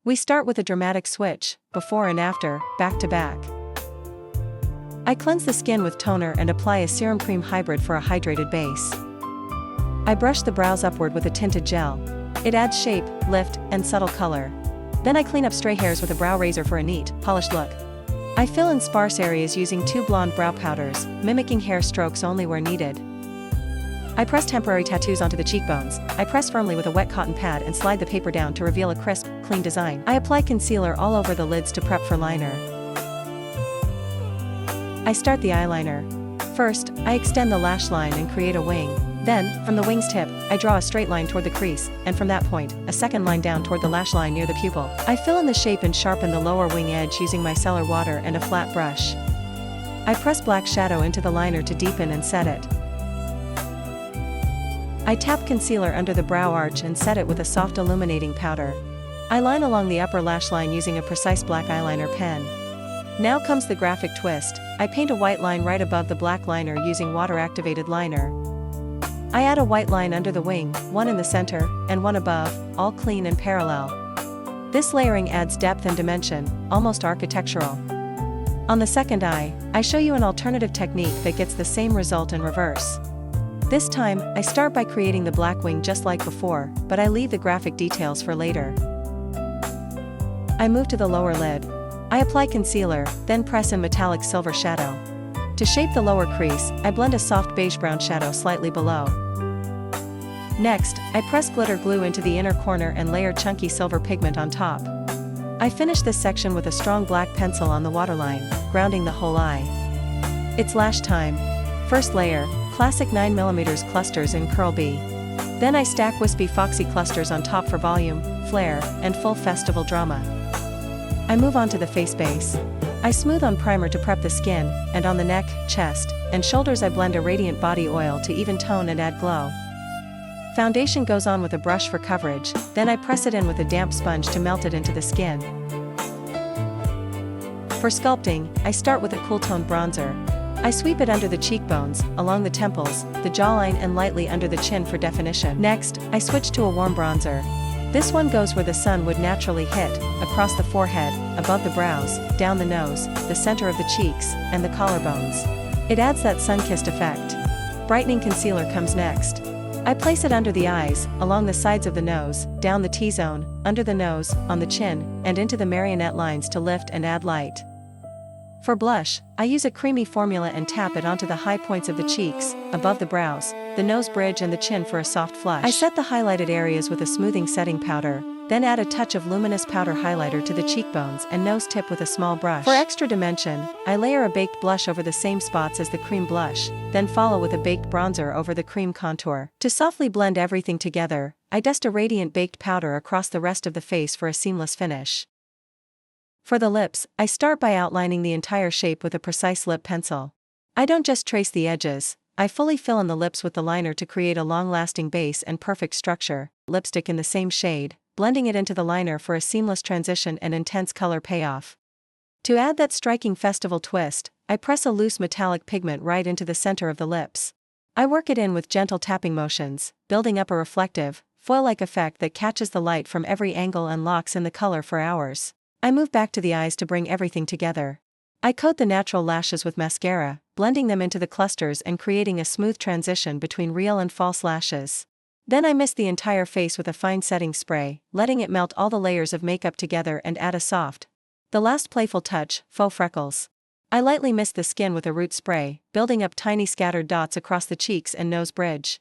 We start with a dramatic switch, before and after, back to back. I cleanse the skin with toner and apply a serum cream hybrid for a hydrated base. I brush the brows upward with a tinted gel. It adds shape, lift, and subtle color. Then I clean up stray hairs with a brow razor for a neat, polished look. I fill in sparse areas using 2 blonde brow powders, mimicking hair strokes only where needed. I press temporary tattoos onto the cheekbones. I press firmly with a wet cotton pad and slide the paper down to reveal a crisp, clean design. I apply concealer all over the lids to prep for liner. I start the eyeliner. First, I extend the lash line and create a wing. Then, from the wing's tip, I draw a straight line toward the crease, and from that point, a second line down toward the lash line near the pupil. I fill in the shape and sharpen the lower wing edge using micellar water and a flat brush. I press black shadow into the liner to deepen and set it. I tap concealer under the brow arch and set it with a soft illuminating powder. I line along the upper lash line using a precise black eyeliner pen. Now comes the graphic twist. I paint a white line right above the black liner using water-activated liner. I add a white line under the wing, one in the center, and one above, all clean and parallel. This layering adds depth and dimension, almost architectural. On the second eye, I show you an alternative technique that gets the same result in reverse. This time, I start by creating the black wing just like before, but I leave the graphic details for later. I move to the lower lid. I apply concealer, then press in metallic silver shadow. To shape the lower crease, I blend a soft beige-brown shadow slightly below. Next, I press glitter glue into the inner corner and layer chunky silver pigment on top. I finish this section with a strong black pencil on the waterline, grounding the whole eye. It's lash time. First layer, classic 9mm clusters in Curl B. Then I stack wispy foxy clusters on top for volume, flair, and full festival drama. I move on to the face base. I smooth on primer to prep the skin, and on the neck, chest, and shoulders I blend a radiant body oil to even tone and add glow. Foundation goes on with a brush for coverage, then I press it in with a damp sponge to melt it into the skin. For sculpting, I start with a cool toned bronzer. I sweep it under the cheekbones, along the temples, the jawline and lightly under the chin for definition. Next, I switch to a warm bronzer. This one goes where the sun would naturally hit, across the forehead, above the brows, down the nose, the center of the cheeks, and the collarbones. It adds that sun-kissed effect. Brightening concealer comes next. I place it under the eyes, along the sides of the nose, down the T-zone, under the nose, on the chin, and into the marionette lines to lift and add light. For blush, I use a creamy formula and tap it onto the high points of the cheeks, above the brows, the nose bridge and the chin for a soft flush. I set the highlighted areas with a smoothing setting powder, then add a touch of luminous powder highlighter to the cheekbones and nose tip with a small brush. For extra dimension, I layer a baked blush over the same spots as the cream blush, then follow with a baked bronzer over the cream contour. To softly blend everything together, I dust a radiant baked powder across the rest of the face for a seamless finish. For the lips, I start by outlining the entire shape with a precise lip pencil. I don't just trace the edges, I fully fill in the lips with the liner to create a long-lasting base and perfect structure. Lipstick in the same shade, blending it into the liner for a seamless transition and intense color payoff. To add that striking festival twist, I press a loose metallic pigment right into the center of the lips. I work it in with gentle tapping motions, building up a reflective, foil-like effect that catches the light from every angle and locks in the color for hours. I move back to the eyes to bring everything together. I coat the natural lashes with mascara, blending them into the clusters and creating a smooth transition between real and false lashes. Then I mist the entire face with a fine setting spray, letting it melt all the layers of makeup together and add a soft, the last playful touch, faux freckles. I lightly mist the skin with a root spray, building up tiny scattered dots across the cheeks and nose bridge.